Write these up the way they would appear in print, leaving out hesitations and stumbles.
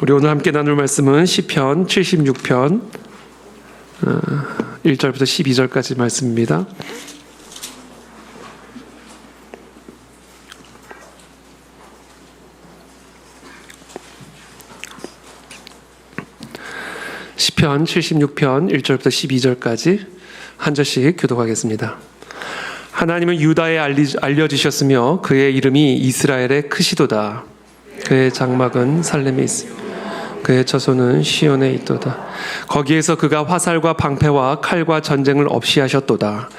우리 오늘 함께 나눌 말씀은 시편 76편 1절부터 12절까지 말씀입니다. 시편 76편 1절부터 12절까지 한 절씩 교독하겠습니다. 하나님은 유다에 알려지셨으며 그의 이름이 이스라엘에 크시도다. 그의 장막은 살렘에 있으며 그의 처소는 시온에 있도다. 거기에서 그가 화살과 방패와 칼과 전쟁을 없이 하셨도다.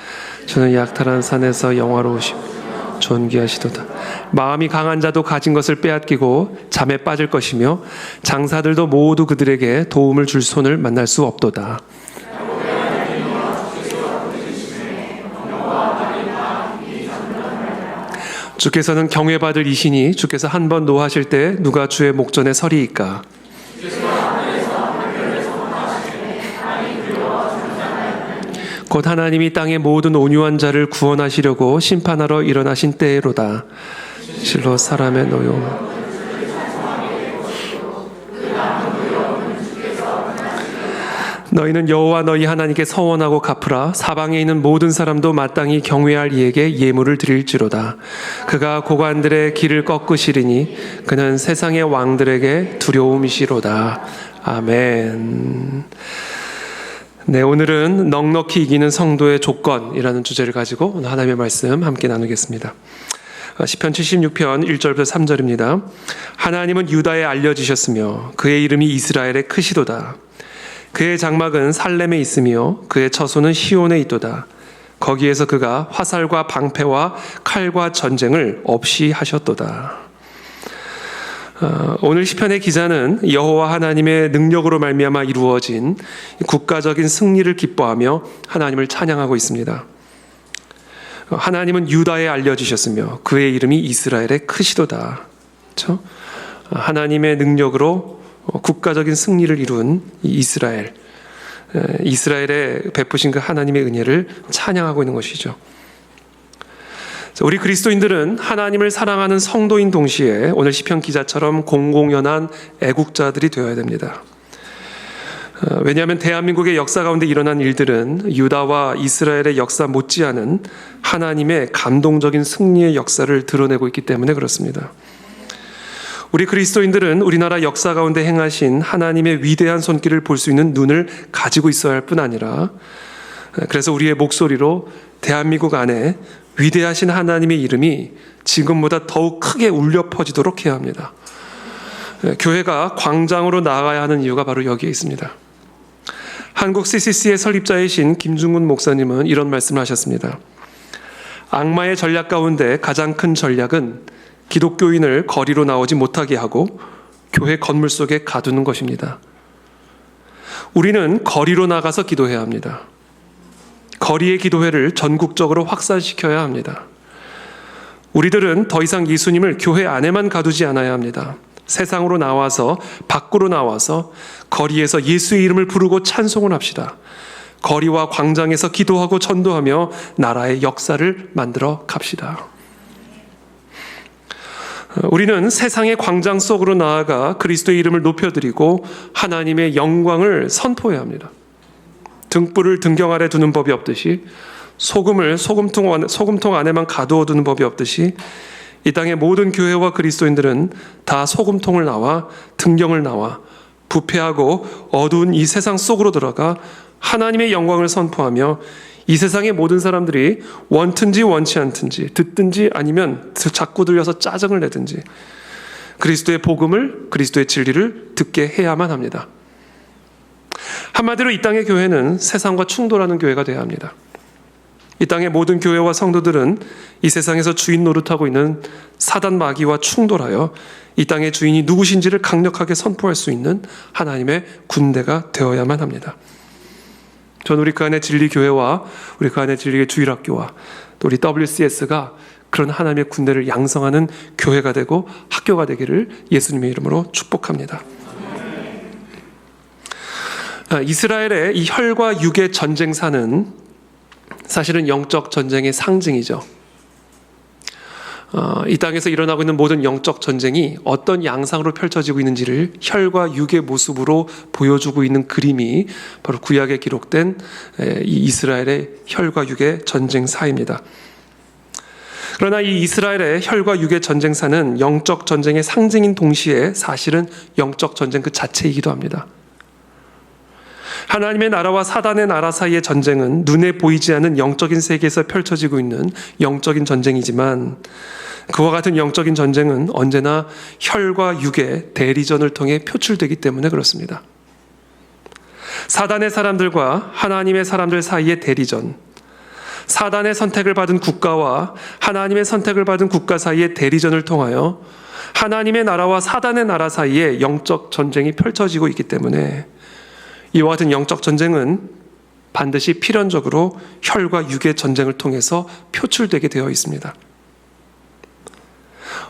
저는 약탈한 산에서 영화로우시고 존귀하시도다. 마음이 강한 자도 가진 것을 빼앗기고 잠에 빠질 것이며 장사들도 모두 그들에게 도움을 줄 손을 만날 수 없도다. 주께서는 경외받을 이시니 주께서 한 번 노하실 때 누가 주의 목전에 서리이까. 곧 하나님이 땅의 모든 온유한 자를 구원하시려고 심판하러 일어나신 때로다. 실로 사람의 노여움 너희는 여호와 너희 하나님께 서원하고 갚으라. 사방에 있는 모든 사람도 마땅히 경외할 이에게 예물을 드릴지로다. 그가 고관들의 길을 꺾으시리니 그는 세상의 왕들에게 두려움이시로다. 아멘. 네, 오늘은 넉넉히 이기는 성도의 조건이라는 주제를 가지고 오늘 하나님의 말씀 함께 나누겠습니다. 시편 76편 1절부터 3절입니다. 하나님은 유다에 알려지셨으며 그의 이름이 이스라엘에 크시도다. 그의 장막은 살렘에 있으며 그의 처소는 시온에 있도다. 거기에서 그가 화살과 방패와 칼과 전쟁을 없이 하셨도다. 오늘 시편의 기자는 여호와 하나님의 능력으로 말미암아 이루어진 국가적인 승리를 기뻐하며 하나님을 찬양하고 있습니다. 하나님은 유다에 알려지셨으며 그의 이름이 이스라엘에 크시도다. 그렇죠? 하나님의 능력으로 국가적인 승리를 이룬 이스라엘에 베푸신 그 하나님의 은혜를 찬양하고 있는 것이죠. 우리 그리스도인들은 하나님을 사랑하는 성도인 동시에 오늘 시편 기자처럼 공공연한 애국자들이 되어야 됩니다. 왜냐하면 대한민국의 역사 가운데 일어난 일들은 유다와 이스라엘의 역사 못지않은 하나님의 감동적인 승리의 역사를 드러내고 있기 때문에 그렇습니다. 우리 그리스도인들은 우리나라 역사 가운데 행하신 하나님의 위대한 손길을 볼 수 있는 눈을 가지고 있어야 할 뿐 아니라 그래서 우리의 목소리로 대한민국 안에 위대하신 하나님의 이름이 지금보다 더욱 크게 울려 퍼지도록 해야 합니다. 교회가 광장으로 나아가야 하는 이유가 바로 여기에 있습니다. 한국 CCC의 설립자이신 김중근 목사님은 이런 말씀을 하셨습니다. 악마의 전략 가운데 가장 큰 전략은 기독교인을 거리로 나오지 못하게 하고 교회 건물 속에 가두는 것입니다. 우리는 거리로 나가서 기도해야 합니다. 거리의 기도회를 전국적으로 확산시켜야 합니다. 우리들은 더 이상 예수님을 교회 안에만 가두지 않아야 합니다. 세상으로 나와서 밖으로 나와서 거리에서 예수의 이름을 부르고 찬송을 합시다. 거리와 광장에서 기도하고 전도하며 나라의 역사를 만들어 갑시다. 우리는 세상의 광장 속으로 나아가 그리스도의 이름을 높여드리고 하나님의 영광을 선포해야 합니다. 등불을 등경 아래 두는 법이 없듯이 소금을 소금통 안에만 가두어 두는 법이 없듯이 이 땅의 모든 교회와 그리스도인들은 다 소금통을 나와 등경을 나와 부패하고 어두운 이 세상 속으로 들어가 하나님의 영광을 선포하며 이 세상의 모든 사람들이 원든지 원치 않든지 듣든지 아니면 자꾸 들려서 짜증을 내든지 그리스도의 복음을, 그리스도의 진리를 듣게 해야만 합니다. 한마디로 이 땅의 교회는 세상과 충돌하는 교회가 되어야 합니다. 이 땅의 모든 교회와 성도들은 이 세상에서 주인 노릇하고 있는 사단 마귀와 충돌하여 이 땅의 주인이 누구신지를 강력하게 선포할 수 있는 하나님의 군대가 되어야만 합니다. 전 우리 그 안에 진리교회와 우리 그 안에 진리의 주일학교와 또 우리 WCS가 그런 하나님의 군대를 양성하는 교회가 되고 학교가 되기를 예수님의 이름으로 축복합니다. 이스라엘의 이 혈과 육의 전쟁사는 사실은 영적 전쟁의 상징이죠. 이 땅에서 일어나고 있는 모든 영적 전쟁이 어떤 양상으로 펼쳐지고 있는지를 혈과 육의 모습으로 보여주고 있는 그림이 바로 구약에 기록된 이 이스라엘의 혈과 육의 전쟁사입니다. 그러나 이 이스라엘의 혈과 육의 전쟁사는 영적 전쟁의 상징인 동시에 사실은 영적 전쟁 그 자체이기도 합니다. 하나님의 나라와 사단의 나라 사이의 전쟁은 눈에 보이지 않는 영적인 세계에서 펼쳐지고 있는 영적인 전쟁이지만 그와 같은 영적인 전쟁은 언제나 혈과 육의 대리전을 통해 표출되기 때문에 그렇습니다. 사단의 사람들과 하나님의 사람들 사이의 대리전, 사단의 선택을 받은 국가와 하나님의 선택을 받은 국가 사이의 대리전을 통하여 하나님의 나라와 사단의 나라 사이에 영적 전쟁이 펼쳐지고 있기 때문에 이와 같은 영적 전쟁은 반드시 필연적으로 혈과 육의 전쟁을 통해서 표출되게 되어 있습니다.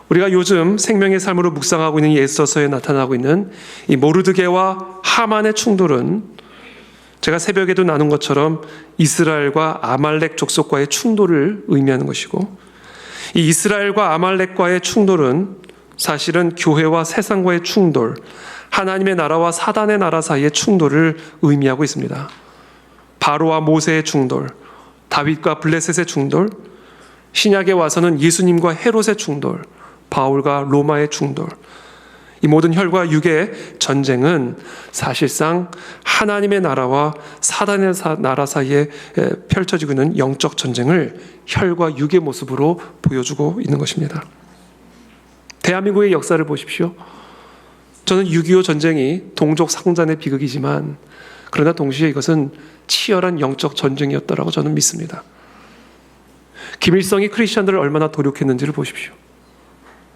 우리가 요즘 생명의 삶으로 묵상하고 있는 예수서에 나타나고 있는 이 모르드게와 하만의 충돌은 제가 새벽에도 나눈 것처럼 이스라엘과 아말렉 족속과의 충돌을 의미하는 것이고, 이 이스라엘과 아말렉과의 충돌은 사실은 교회와 세상과의 충돌, 하나님의 나라와 사단의 나라 사이의 충돌을 의미하고 있습니다. 바로와 모세의 충돌, 다윗과 블레셋의 충돌, 신약에 와서는 예수님과 헤롯의 충돌, 바울과 로마의 충돌, 이 모든 혈과 육의 전쟁은 사실상 하나님의 나라와 사단의 나라 사이에 펼쳐지고 있는 영적 전쟁을 혈과 육의 모습으로 보여주고 있는 것입니다. 대한민국의 역사를 보십시오. 저는 6.25 전쟁이 동족 상잔의 비극이지만 그러나 동시에 이것은 치열한 영적 전쟁이었다라고 저는 믿습니다. 김일성이 크리스천들을 얼마나 도륙했는지를 보십시오.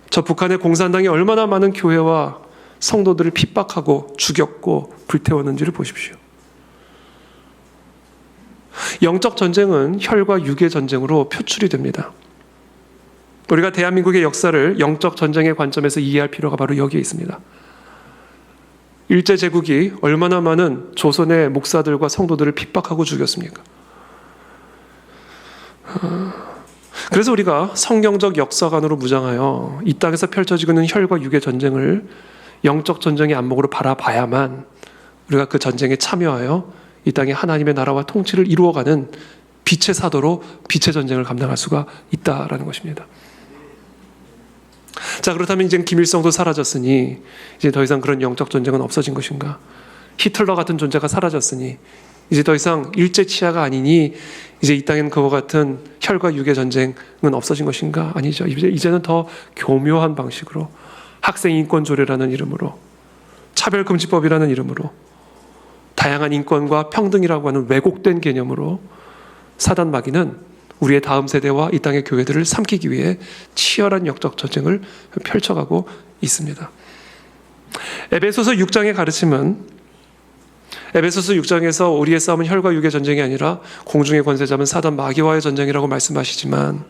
저 북한의 공산당이 얼마나 많은 교회와 성도들을 핍박하고 죽였고 불태웠는지를 보십시오. 영적 전쟁은 혈과 육의 전쟁으로 표출이 됩니다. 우리가 대한민국의 역사를 영적 전쟁의 관점에서 이해할 필요가 바로 여기에 있습니다. 일제제국이 얼마나 많은 조선의 목사들과 성도들을 핍박하고 죽였습니까? 그래서 우리가 성경적 역사관으로 무장하여 이 땅에서 펼쳐지고 있는 혈과 육의 전쟁을 영적 전쟁의 안목으로 바라봐야만 우리가 그 전쟁에 참여하여 이 땅에 하나님의 나라와 통치를 이루어가는 빛의 사도로 빛의 전쟁을 감당할 수가 있다라는 것입니다. 자, 그렇다면 이제 김일성도 사라졌으니 이제 더 이상 그런 영적 전쟁은 없어진 것인가? 히틀러 같은 존재가 사라졌으니 이제 더 이상 일제 치하가 아니니 이제 이 땅엔 그와 같은 혈과 육의 전쟁은 없어진 것인가? 아니죠. 이제는 더 교묘한 방식으로 학생 인권 조례라는 이름으로, 차별금지법이라는 이름으로, 다양한 인권과 평등이라고 하는 왜곡된 개념으로 사단 마귀는 우리의 다음 세대와 이 땅의 교회들을 삼키기 위해 치열한 영적 전쟁을 펼쳐가고 있습니다. 에베소서 6장의 가르침은 에베소서 6장에서 우리의 싸움은 혈과 육의 전쟁이 아니라 공중의 권세 잡은 사단 마귀와의 전쟁이라고 말씀하시지만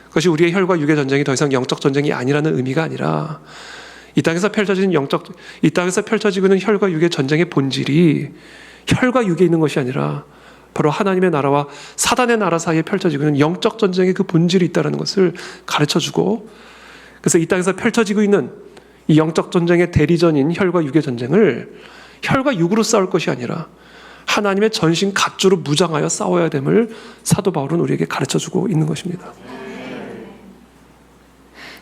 그것이 우리의 혈과 육의 전쟁이 더 이상 영적 전쟁이 아니라는 의미가 아니라 이 땅에서 펼쳐지고 있는 혈과 육의 전쟁의 본질이 혈과 육에 있는 것이 아니라 바로 하나님의 나라와 사단의 나라 사이에 펼쳐지고 있는 영적 전쟁의 그 본질이 있다는 것을 가르쳐주고, 그래서 이 땅에서 펼쳐지고 있는 이 영적 전쟁의 대리전인 혈과 육의 전쟁을 혈과 육으로 싸울 것이 아니라 하나님의 전신 갑주로 무장하여 싸워야 됨을 사도 바울은 우리에게 가르쳐주고 있는 것입니다.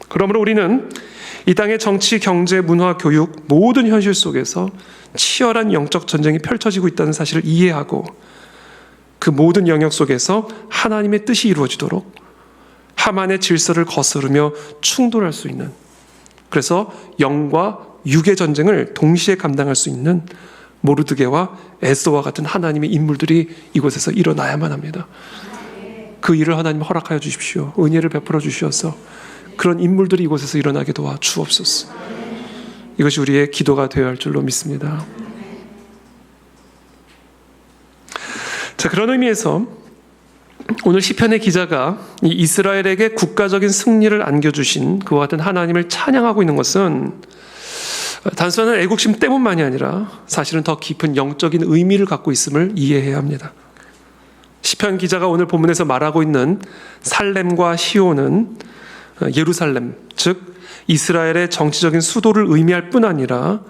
그러므로 우리는 이 땅의 정치, 경제, 문화, 교육 모든 현실 속에서 치열한 영적 전쟁이 펼쳐지고 있다는 사실을 이해하고 그 모든 영역 속에서 하나님의 뜻이 이루어지도록 하만의 질서를 거스르며 충돌할 수 있는, 그래서 영과 육의 전쟁을 동시에 감당할 수 있는 모르드게와 에스더와 같은 하나님의 인물들이 이곳에서 일어나야만 합니다. 그 일을 하나님 허락하여 주십시오. 은혜를 베풀어 주시어서 그런 인물들이 이곳에서 일어나게 도와 주옵소서. 이것이 우리의 기도가 되어야 할 줄로 믿습니다. 자, 그런 의미에서 오늘 시편의 기자가 이 이스라엘에게 국가적인 승리를 안겨주신 그와 같은 하나님을 찬양하고 있는 것은 단순한 애국심 때문만이 아니라 사실은 더 깊은 영적인 의미를 갖고 있음을 이해해야 합니다. 시편 기자가 오늘 본문에서 말하고 있는 살렘과 시온은 예루살렘, 즉 이스라엘의 정치적인 수도를 의미할 뿐 아니라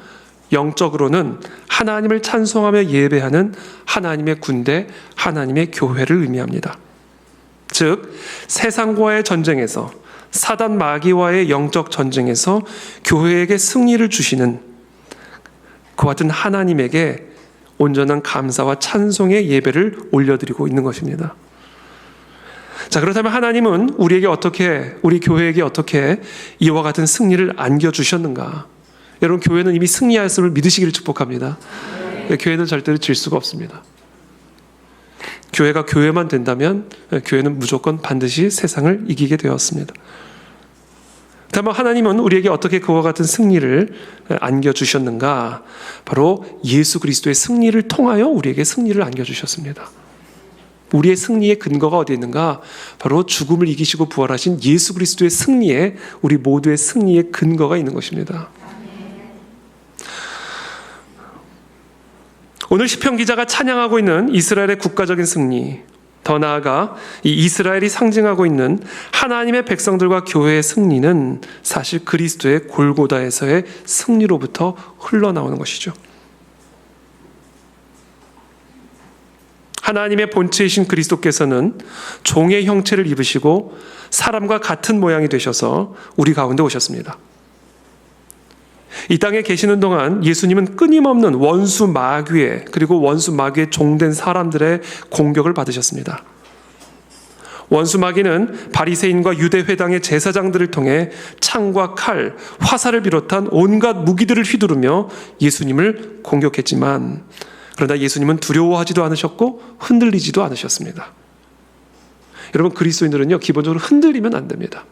영적으로는 하나님을 찬송하며 예배하는 하나님의 군대, 하나님의 교회를 의미합니다. 즉 세상과의 전쟁에서, 사단 마귀와의 영적 전쟁에서 교회에게 승리를 주시는 그와 같은 하나님에게 온전한 감사와 찬송의 예배를 올려드리고 있는 것입니다. 자, 그렇다면 하나님은 우리 교회에게 어떻게 이와 같은 승리를 안겨주셨는가? 여러분, 교회는 이미 승리하였음을 믿으시기를 축복합니다. 교회는 절대로 질 수가 없습니다. 교회가 교회만 된다면 교회는 무조건 반드시 세상을 이기게 되었습니다. 그렇다면 하나님은 우리에게 어떻게 그와 같은 승리를 안겨주셨는가? 바로 예수 그리스도의 승리를 통하여 우리에게 승리를 안겨주셨습니다. 우리의 승리의 근거가 어디에 있는가? 바로 죽음을 이기시고 부활하신 예수 그리스도의 승리에 우리 모두의 승리의 근거가 있는 것입니다. 오늘 시편 기자가 찬양하고 있는 이스라엘의 국가적인 승리, 더 나아가 이 이스라엘이 상징하고 있는 하나님의 백성들과 교회의 승리는 사실 그리스도의 골고다에서의 승리로부터 흘러나오는 것이죠. 하나님의 본체이신 그리스도께서는 종의 형체를 입으시고 사람과 같은 모양이 되셔서 우리 가운데 오셨습니다. 이 땅에 계시는 동안 예수님은 끊임없는 원수 마귀의, 그리고 원수 마귀의 종된 사람들의 공격을 받으셨습니다. 원수 마귀는 바리새인과 유대 회당의 제사장들을 통해 창과 칼, 화살을 비롯한 온갖 무기들을 휘두르며 예수님을 공격했지만, 그러나 예수님은 두려워하지도 않으셨고 흔들리지도 않으셨습니다. 여러분, 그리스도인들은요, 기본적으로 흔들리면 안 됩니다.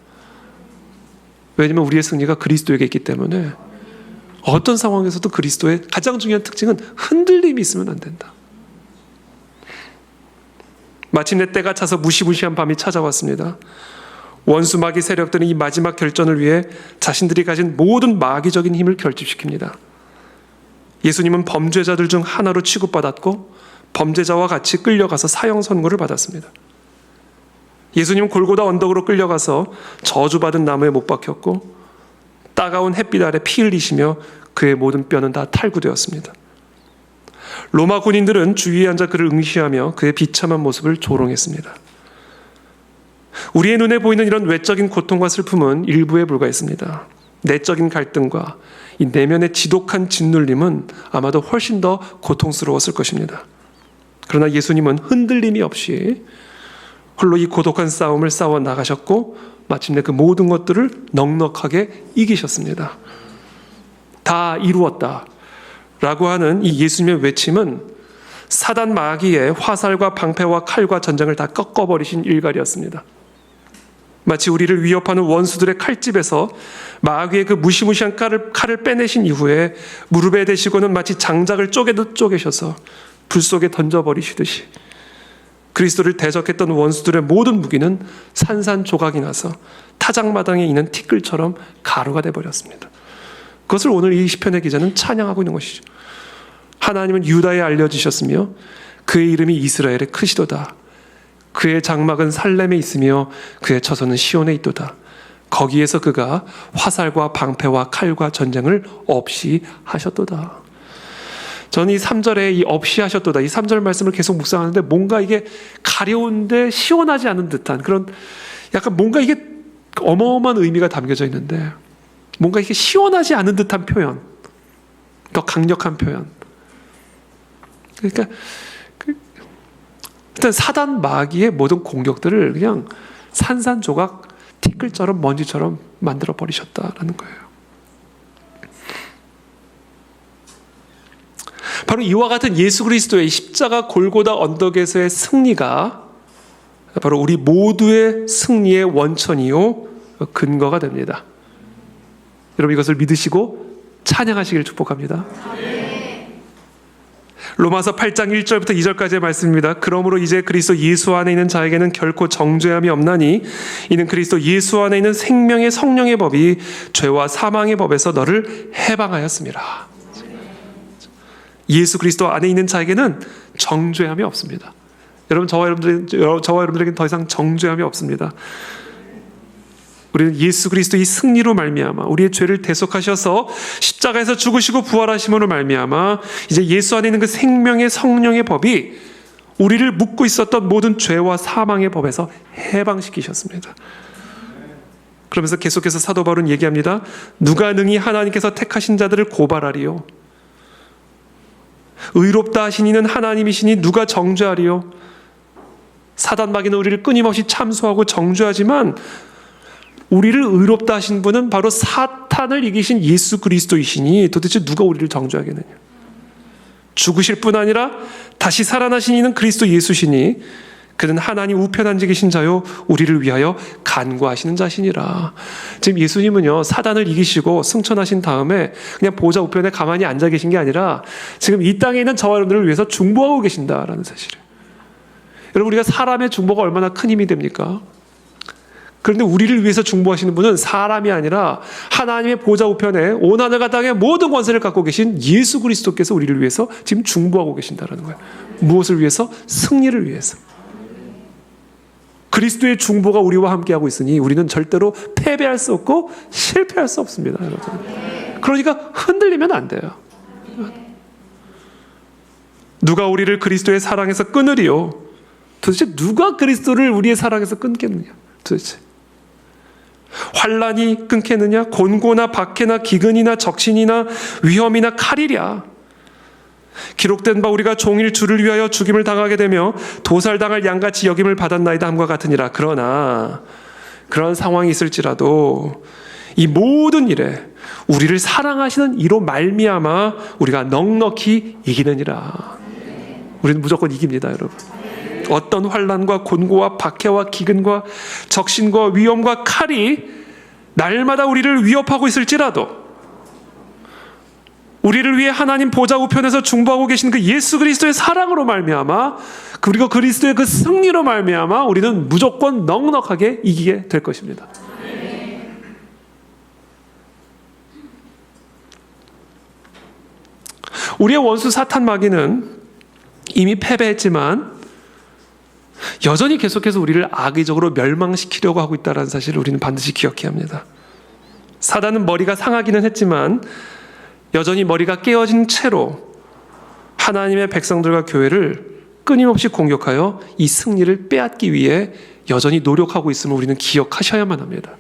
왜냐하면 우리의 승리가 그리스도에게 있기 때문에 어떤 상황에서도 그리스도의 가장 중요한 특징은 흔들림이 있으면 안 된다. 마침내 때가 차서 무시무시한 밤이 찾아왔습니다. 원수 마귀 세력들은 이 마지막 결전을 위해 자신들이 가진 모든 마귀적인 힘을 결집시킵니다. 예수님은 범죄자들 중 하나로 취급받았고 범죄자와 같이 끌려가서 사형 선고를 받았습니다. 예수님은 골고다 언덕으로 끌려가서 저주받은 나무에 못 박혔고 따가운 햇빛 아래 피 흘리시며 그의 모든 뼈는 다 탈구되었습니다. 로마 군인들은 주위에 앉아 그를 응시하며 그의 비참한 모습을 조롱했습니다. 우리의 눈에 보이는 이런 외적인 고통과 슬픔은 일부에 불과했습니다. 내적인 갈등과 이 내면의 지독한 짓눌림은 아마도 훨씬 더 고통스러웠을 것입니다. 그러나 예수님은 흔들림이 없이 홀로 이 고독한 싸움을 싸워 나가셨고 마침내 그 모든 것들을 넉넉하게 이기셨습니다. 다 이루었다 라고 하는 이 예수님의 외침은 사단 마귀의 화살과 방패와 칼과 전쟁을 다 꺾어버리신 일갈이었습니다. 마치 우리를 위협하는 원수들의 칼집에서 마귀의 그 무시무시한 칼을 빼내신 이후에 무릎에 대시고는 마치 장작을 쪼개듯 쪼개셔서 불 속에 던져버리시듯이 그리스도를 대적했던 원수들의 모든 무기는 산산조각이 나서 타작마당에 있는 티끌처럼 가루가 되어버렸습니다. 그것을 오늘 이 시편의 기자는 찬양하고 있는 것이죠. 하나님은 유다에 알려지셨으며 그의 이름이 이스라엘의 크시도다. 그의 장막은 살렘에 있으며 그의 처소는 시온에 있도다. 거기에서 그가 화살과 방패와 칼과 전쟁을 없이 하셨도다. 저는 이 3절에 이 없이 하셨도다, 이 3절 말씀을 계속 묵상하는데 뭔가 이게 가려운데 시원하지 않은 듯한 그런 약간 뭔가 이게 어마어마한 의미가 담겨져 있는데 뭔가 이게 시원하지 않은 듯한 표현, 더 강력한 표현. 그러니까 일단 사단 마귀의 모든 공격들을 그냥 산산조각 티끌처럼 먼지처럼 만들어 버리셨다라는 거예요. 바로 이와 같은 예수 그리스도의 십자가 골고다 언덕에서의 승리가 바로 우리 모두의 승리의 원천이요 근거가 됩니다. 여러분, 이것을 믿으시고 찬양하시길 축복합니다. 로마서 8장 1절부터 2절까지의 말씀입니다. 그러므로 이제 그리스도 예수 안에 있는 자에게는 결코 정죄함이 없나니 이는 그리스도 예수 안에 있는 생명의 성령의 법이 죄와 사망의 법에서 너를 해방하였습니다. 예수 그리스도 안에 있는 자에게는 정죄함이 없습니다. 여러분, 저와 여러분들에게는 더 이상 정죄함이 없습니다. 우리는 예수 그리스도의 승리로 말미암아 우리의 죄를 대속하셔서 십자가에서 죽으시고 부활하심으로 말미암아 이제 예수 안에 있는 그 생명의 성령의 법이 우리를 묶고 있었던 모든 죄와 사망의 법에서 해방시키셨습니다. 그러면서 계속해서 사도 바울은 얘기합니다. 누가 능히 하나님께서 택하신 자들을 고발하리요? 의롭다 하신 이는 하나님이시니 누가 정죄하리요? 사단 마귀는 우리를 끊임없이 참소하고 정죄하지만 우리를 의롭다 하신 분은 바로 사탄을 이기신 예수 그리스도이시니 도대체 누가 우리를 정죄하겠느냐? 죽으실 뿐 아니라 다시 살아나신 이는 그리스도 예수시니 그는 하나님 우편 앉아 계신 자요 우리를 위하여 간구하시는 자시니라. 지금 예수님은요 사단을 이기시고 승천하신 다음에 그냥 보좌 우편에 가만히 앉아 계신 게 아니라 지금 이 땅에 있는 저와 여러분들을 위해서 중보하고 계신다라는 사실을. 여러분 우리가 사람의 중보가 얼마나 큰 힘이 됩니까? 그런데 우리를 위해서 중보하시는 분은 사람이 아니라 하나님의 보좌 우편에 온 하늘과 땅의 모든 권세를 갖고 계신 예수 그리스도께서 우리를 위해서 지금 중보하고 계신다는 거예요. 무엇을 위해서? 승리를 위해서. 그리스도의 중보가 우리와 함께하고 있으니 우리는 절대로 패배할 수 없고 실패할 수 없습니다, 여러분. 그러니까 흔들리면 안 돼요. 누가 우리를 그리스도의 사랑에서 끊으리요? 도대체 누가 그리스도를 우리의 사랑에서 끊겠느냐? 도대체 환난이 끊겠느냐? 곤고나 박해나 기근이나 적신이나 위험이나 칼이랴. 기록된 바 우리가 종일 주를 위하여 죽임을 당하게 되며 도살당할 양같이 여김을 받았나이다 함과 같으니라. 그러나 그런 상황이 있을지라도 이 모든 일에 우리를 사랑하시는 이로 말미암아 우리가 넉넉히 이기느니라. 우리는 무조건 이깁니다, 여러분. 어떤 환난과 곤고와 박해와 기근과 적신과 위험과 칼이 날마다 우리를 위협하고 있을지라도 우리를 위해 하나님 보좌 우편에서 중보하고 계신 그 예수 그리스도의 사랑으로 말미암아 그리고 그리스도의 그 승리로 말미암아 우리는 무조건 넉넉하게 이기게 될 것입니다. 우리의 원수 사탄 마귀는 이미 패배했지만 여전히 계속해서 우리를 악의적으로 멸망시키려고 하고 있다는 사실을 우리는 반드시 기억해야 합니다. 사단은 머리가 상하기는 했지만 여전히 머리가 깨어진 채로 하나님의 백성들과 교회를 끊임없이 공격하여 이 승리를 빼앗기 위해 여전히 노력하고 있음을 우리는 기억하셔야만 합니다.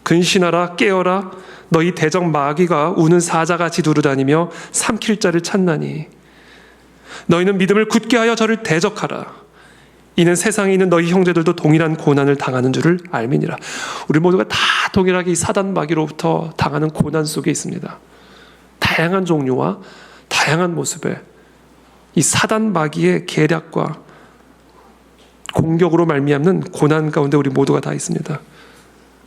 근신하라 깨어라 너희 대적 마귀가 우는 사자같이 두루다니며 삼킬 자를 찾나니 너희는 믿음을 굳게 하여 저를 대적하라. 이는 세상에 있는 너희 형제들도 동일한 고난을 당하는 줄을 알미니라. 우리 모두가 다 동일하게 이 사단 마귀로부터 당하는 고난 속에 있습니다. 다양한 종류와 다양한 모습의 이 사단 마귀의 계략과 공격으로 말미암는 고난 가운데 우리 모두가 다 있습니다.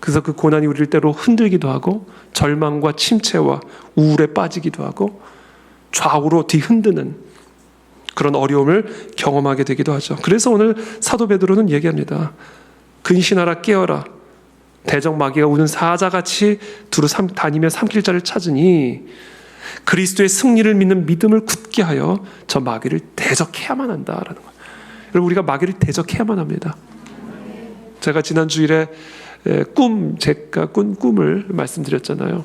그래서 그 고난이 우리를 때로 흔들기도 하고 절망과 침체와 우울에 빠지기도 하고 좌우로 뒤흔드는 그런 어려움을 경험하게 되기도 하죠. 그래서 오늘 사도 베드로는 얘기합니다. 근신하라 깨어라 대적 마귀가 우는 사자같이 두루 다니며 삼킬 자를 찾으니 그리스도의 승리를 믿는 믿음을 굳게 하여 저 마귀를 대적해야만 한다라는 거예요. 여러분 우리가 마귀를 대적해야만 합니다. 제가 지난 주일에 제가 꾼 꿈을 말씀드렸잖아요.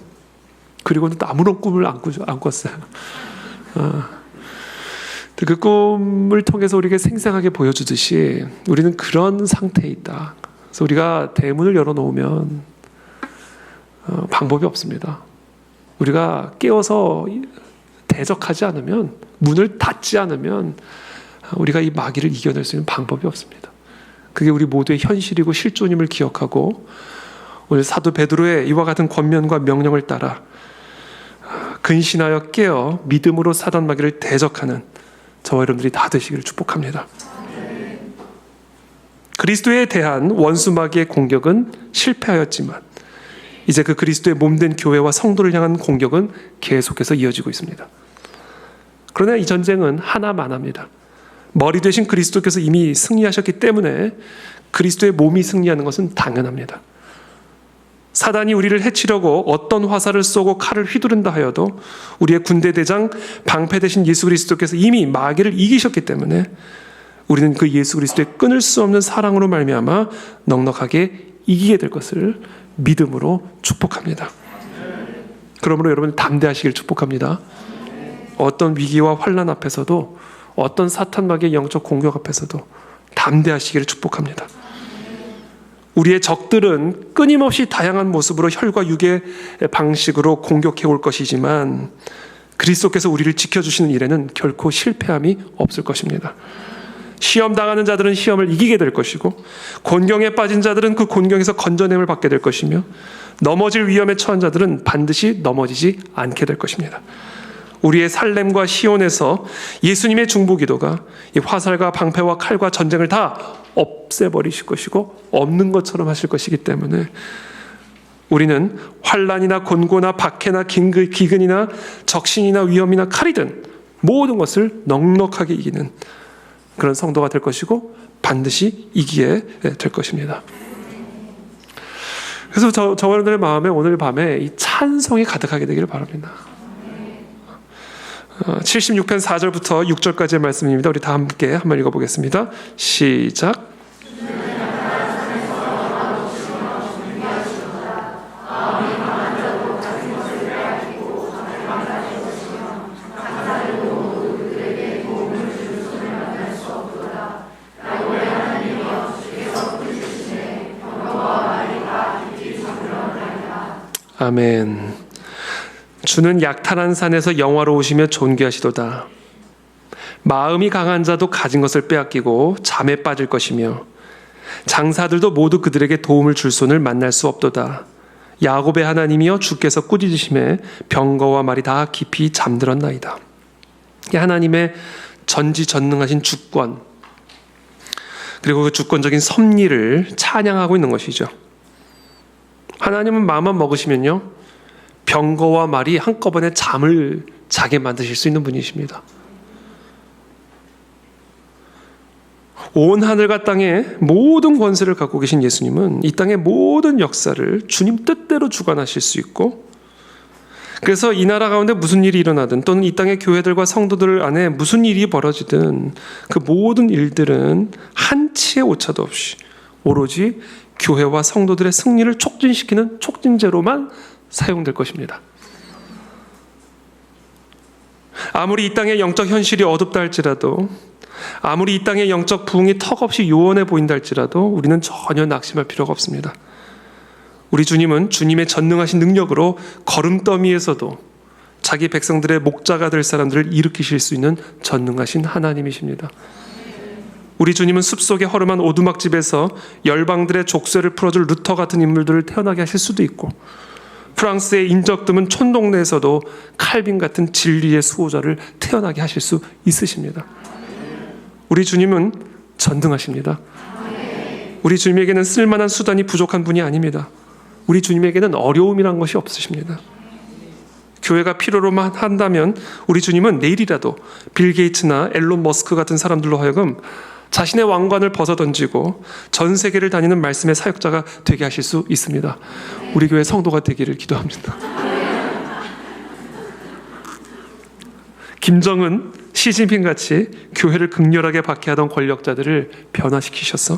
그리고는 아무런 꿈을 안 꿨어요. 그 꿈을 통해서 우리에게 생생하게 보여주듯이 우리는 그런 상태에 있다. 그래서 우리가 대문을 열어놓으면 방법이 없습니다. 우리가 깨어서 대적하지 않으면, 문을 닫지 않으면 우리가 이 마귀를 이겨낼 수 있는 방법이 없습니다. 그게 우리 모두의 현실이고 실존임을 기억하고 오늘 사도 베드로의 이와 같은 권면과 명령을 따라 근신하여 깨어 믿음으로 사단 마귀를 대적하는 저와 여러분들이 다 되시기를 축복합니다. 그리스도에 대한 원수 마귀의 공격은 실패하였지만 이제 그 그리스도의 몸된 교회와 성도를 향한 공격은 계속해서 이어지고 있습니다. 그러나 이 전쟁은 하나만 합니다. 머리 되신 그리스도께서 이미 승리하셨기 때문에 그리스도의 몸이 승리하는 것은 당연합니다. 사단이 우리를 해치려고 어떤 화살을 쏘고 칼을 휘두른다 하여도 우리의 군대 대장 방패 되신 예수 그리스도께서 이미 마귀를 이기셨기 때문에 우리는 그 예수 그리스도의 끊을 수 없는 사랑으로 말미암아 넉넉하게 이기게 될 것을 믿음으로 축복합니다. 그러므로 여러분 담대하시길 축복합니다. 어떤 위기와 환난 앞에서도, 어떤 사탄마귀의 영적 공격 앞에서도 담대하시기를 축복합니다. 우리의 적들은 끊임없이 다양한 모습으로 혈과 육의 방식으로 공격해 올 것이지만 그리스도께서 우리를 지켜주시는 일에는 결코 실패함이 없을 것입니다. 시험 당하는 자들은 시험을 이기게 될 것이고, 곤경에 빠진 자들은 그 곤경에서 건져냄을 받게 될 것이며, 넘어질 위험에 처한 자들은 반드시 넘어지지 않게 될 것입니다. 우리의 살렘과 시온에서 예수님의 중보기도가 이 화살과 방패와 칼과 전쟁을 다 없애버리실 것이고 없는 것처럼 하실 것이기 때문에 우리는 환난이나 곤고나 박해나 기근이나 적신이나 위험이나 칼이든 모든 것을 넉넉하게 이기는 그런 성도가 될 것이고 반드시 이기게 될 것입니다. 그래서 저분들의 마음에 오늘 밤에 이 찬송이 가득하게 되기를 바랍니다. 76편 4절부터 6절까지의 말씀입니다. 우리 다 함께 한번 읽어보겠습니다. 시작. 아멘. 주는 약탈한 산에서 영화로우시며 존귀하시도다. 마음이 강한 자도 가진 것을 빼앗기고 잠에 빠질 것이며 장사들도 모두 그들에게 도움을 줄 손을 만날 수 없도다. 야곱의 하나님이여 주께서 꾸짖으심에 병거와 말이 다 깊이 잠들었나이다. 이 하나님의 전지전능하신 주권, 그리고 그 주권적인 섭리를 찬양하고 있는 것이죠. 하나님은 마음만 먹으시면요, 병거와 말이 한꺼번에 잠을 자게 만드실 수 있는 분이십니다. 온 하늘과 땅의 모든 권세를 갖고 계신 예수님은 이 땅의 모든 역사를 주님 뜻대로 주관하실 수 있고, 그래서 이 나라 가운데 무슨 일이 일어나든 또는 이 땅의 교회들과 성도들 안에 무슨 일이 벌어지든 그 모든 일들은 한치의 오차도 없이 오로지 교회와 성도들의 승리를 촉진시키는 촉진제로만 사용될 것입니다. 아무리 이 땅의 영적 현실이 어둡다 할지라도, 아무리 이 땅의 영적 부흥이 턱없이 요원해 보인다 할지라도 우리는 전혀 낙심할 필요가 없습니다. 우리 주님은 주님의 전능하신 능력으로 걸음더미에서도 자기 백성들의 목자가 될 사람들을 일으키실 수 있는 전능하신 하나님이십니다. 우리 주님은 숲속의 허름한 오두막집에서 열방들의 족쇄를 풀어줄 루터 같은 인물들을 태어나게 하실 수도 있고, 프랑스의 인적 드문 촌동네에서도 칼빈 같은 진리의 수호자를 태어나게 하실 수 있으십니다. 우리 주님은 전능하십니다. 우리 주님에게는 쓸만한 수단이 부족한 분이 아닙니다. 우리 주님에게는 어려움이란 것이 없으십니다. 교회가 필요로만 한다면 우리 주님은 내일이라도 빌 게이츠나 앨런 머스크 같은 사람들로 하여금 자신의 왕관을 벗어던지고 전 세계를 다니는 말씀의 사역자가 되게 하실 수 있습니다. 우리 교회 성도가 되기를 기도합니다. 김정은, 시진핑 같이 교회를 극렬하게 박해하던 권력자들을 변화시키셔서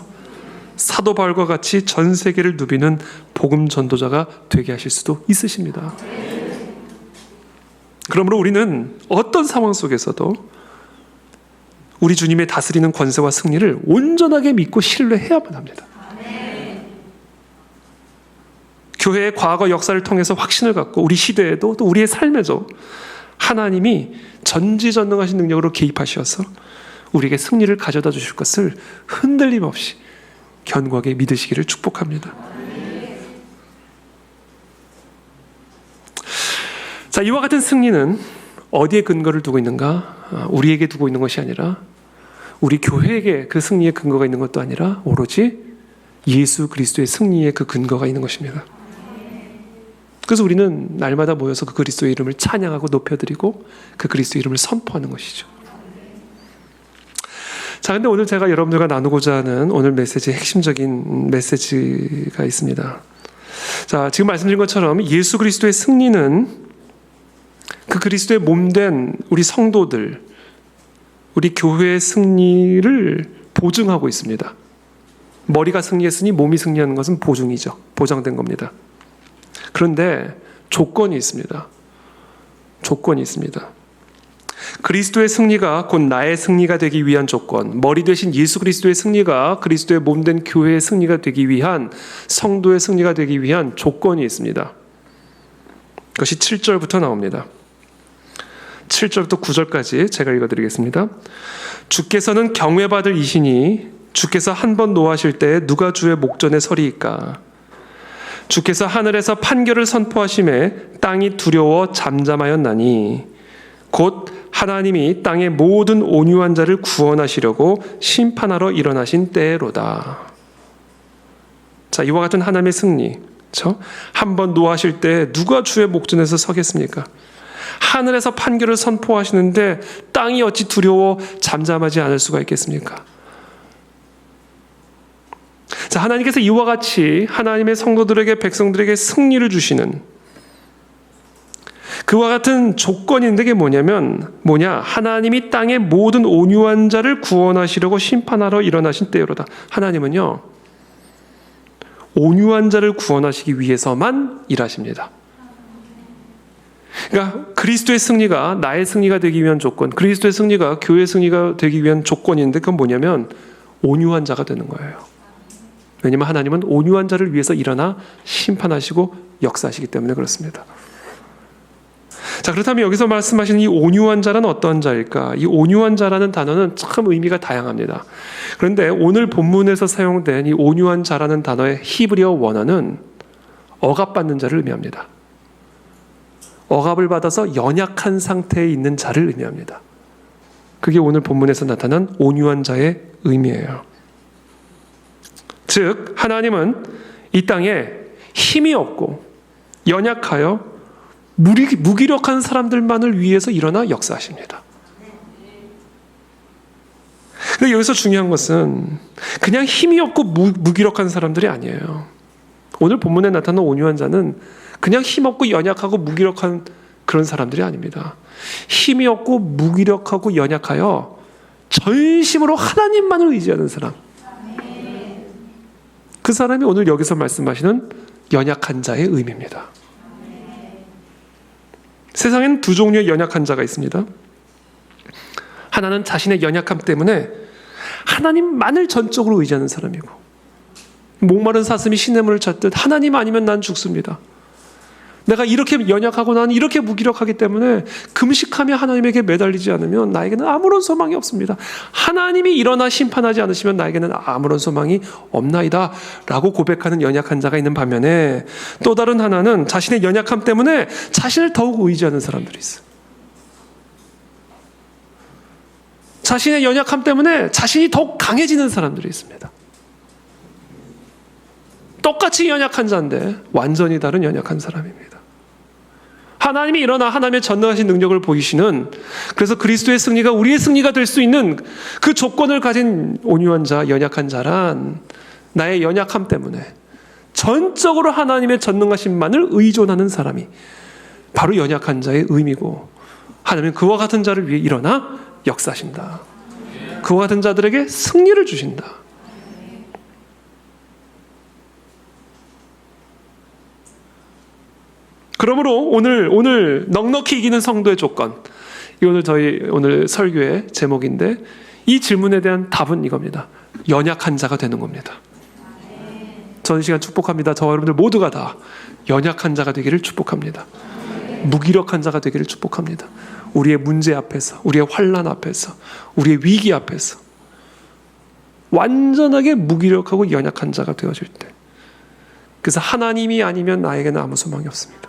사도 바울과 같이 전 세계를 누비는 복음 전도자가 되게 하실 수도 있으십니다. 그러므로 우리는 어떤 상황 속에서도 우리 주님의 다스리는 권세와 승리를 온전하게 믿고 신뢰해야만 합니다. 교회의 과거 역사를 통해서 확신을 갖고 우리 시대에도 또 우리의 삶에도 하나님이 전지전능하신 능력으로 개입하셔서 우리에게 승리를 가져다 주실 것을 흔들림 없이 견고하게 믿으시기를 축복합니다. 자, 이와 같은 승리는 어디에 근거를 두고 있는가? 우리에게 두고 있는 것이 아니라, 우리 교회에게 그 승리의 근거가 있는 것도 아니라 오로지 예수 그리스도의 승리의 그 근거가 있는 것입니다. 그래서 우리는 날마다 모여서 그 그리스도의 이름을 찬양하고 높여드리고 그 그리스도의 이름을 선포하는 것이죠. 자, 근데 오늘 제가 여러분들과 나누고자 하는 오늘 메시지의 핵심적인 메시지가 있습니다. 자, 지금 말씀드린 것처럼 예수 그리스도의 승리는 그 그리스도의 몸된 우리 성도들, 우리 교회의 승리를 보증하고 있습니다. 머리가 승리했으니 몸이 승리하는 것은 보증이죠. 보장된 겁니다. 그런데 조건이 있습니다. 조건이 있습니다. 그리스도의 승리가 곧 나의 승리가 되기 위한 조건, 머리 되신 예수 그리스도의 승리가 그리스도의 몸된 교회의 승리가 되기 위한, 성도의 승리가 되기 위한 조건이 있습니다. 그것이 7절부터 나옵니다. 7절부터 9절까지 제가 읽어드리겠습니다. 주께서는 경외받을 이시니 주께서 한 번 노하실 때 누가 주의 목전에 서리이까. 주께서 하늘에서 판결을 선포하심에 땅이 두려워 잠잠하였나니 곧 하나님이 땅의 모든 온유한 자를 구원하시려고 심판하러 일어나신 때로다. 자, 이와 같은 하나님의 승리, 그렇죠? 한 번 노하실 때 누가 주의 목전에서 서겠습니까? 하늘에서 판결을 선포하시는데 땅이 어찌 두려워 잠잠하지 않을 수가 있겠습니까? 자, 하나님께서 이와 같이 하나님의 성도들에게, 백성들에게 승리를 주시는 그와 같은 조건이 있는데 그게 뭐냐? 하나님이 땅의 모든 온유한 자를 구원하시려고 심판하러 일어나신 때로다. 하나님은요, 온유한 자를 구원하시기 위해서만 일하십니다. 그러니까 그리스도의 승리가 나의 승리가 되기 위한 조건, 그리스도의 승리가 교회의 승리가 되기 위한 조건인데 그건 뭐냐면 온유한 자가 되는 거예요. 왜냐하면 하나님은 온유한 자를 위해서 일어나 심판하시고 역사하시기 때문에 그렇습니다. 자, 그렇다면 여기서 말씀하시는 이 온유한 자는 어떤 자일까? 이 온유한 자라는 단어는 참 의미가 다양합니다. 그런데 오늘 본문에서 사용된 이 온유한 자라는 단어의 히브리어 원어는 억압받는 자를 의미합니다. 억압을 받아서 연약한 상태에 있는 자를 의미합니다. 그게 오늘 본문에서 나타난 온유한 자의 의미예요. 즉, 하나님은 이 땅에 힘이 없고 연약하여 무기력한 사람들만을 위해서 일어나 역사하십니다. 근데 여기서 중요한 것은 그냥 힘이 없고 무기력한 사람들이 아니에요. 오늘 본문에 나타난 온유한 자는 그냥 힘없고 연약하고 무기력한 그런 사람들이 아닙니다. 힘이 없고 무기력하고 연약하여 전심으로 하나님만을 의지하는 사람. 그 사람이 오늘 여기서 말씀하시는 연약한 자의 의미입니다. 세상엔 두 종류의 연약한 자가 있습니다. 하나는 자신의 연약함 때문에 하나님만을 전적으로 의지하는 사람이고, 목마른 사슴이 시냇물을 찾듯 하나님 아니면 난 죽습니다. 내가 이렇게 연약하고 나는 이렇게 무기력하기 때문에 금식하며 하나님에게 매달리지 않으면 나에게는 아무런 소망이 없습니다. 하나님이 일어나 심판하지 않으시면 나에게는 아무런 소망이 없나이다 라고 고백하는 연약한 자가 있는 반면에, 또 다른 하나는 자신의 연약함 때문에 자신을 더욱 의지하는 사람들이 있어요. 자신의 연약함 때문에 자신이 더욱 강해지는 사람들이 있습니다. 똑같이 연약한 자인데 완전히 다른 연약한 사람입니다. 하나님이 일어나 하나님의 전능하신 능력을 보이시는, 그래서 그리스도의 승리가 우리의 승리가 될 수 있는 그 조건을 가진 온유한 자, 연약한 자란 나의 연약함 때문에 전적으로 하나님의 전능하심만을 의존하는 사람이 바로 연약한 자의 의미고, 하나님은 그와 같은 자를 위해 일어나 역사하신다. 그와 같은 자들에게 승리를 주신다. 그러므로 오늘 넉넉히 이기는 성도의 조건, 이 오늘 설교의 제목인데, 이 질문에 대한 답은 이겁니다. 연약한 자가 되는 겁니다. 전 시간 축복합니다. 저와 여러분들 모두가 다 연약한 자가 되기를 축복합니다. 무기력한 자가 되기를 축복합니다. 우리의 문제 앞에서, 우리의 환난 앞에서, 우리의 위기 앞에서 완전하게 무기력하고 연약한 자가 되어질 때, 그래서 하나님이 아니면 나에게는 아무 소망이 없습니다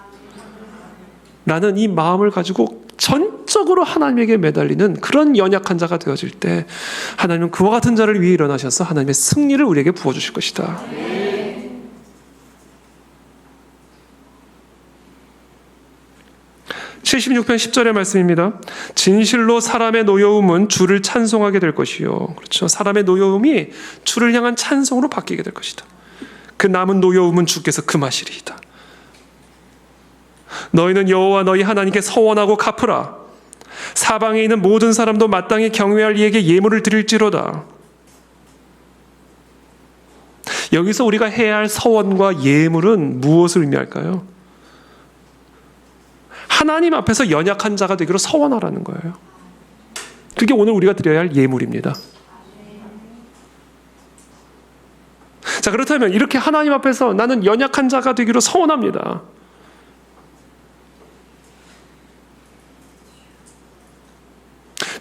라는 이 마음을 가지고 전적으로 하나님에게 매달리는 그런 연약한 자가 되어질 때, 하나님은 그와 같은 자를 위해 일어나셔서 하나님의 승리를 우리에게 부어주실 것이다. 76편 10절의 말씀입니다. 진실로 사람의 노여움은 주를 찬송하게 될 것이요. 그렇죠. 사람의 노여움이 주를 향한 찬송으로 바뀌게 될 것이다. 그 남은 노여움은 주께서 금하시리이다. 너희는 여호와 너희 하나님께 서원하고 갚으라. 사방에 있는 모든 사람도 마땅히 경외할 이에게 예물을 드릴지로다. 여기서 우리가 해야 할 서원과 예물은 무엇을 의미할까요? 하나님 앞에서 연약한 자가 되기로 서원하라는 거예요. 그게 오늘 우리가 드려야 할 예물입니다. 자, 그렇다면 이렇게 하나님 앞에서 나는 연약한 자가 되기로 서원합니다.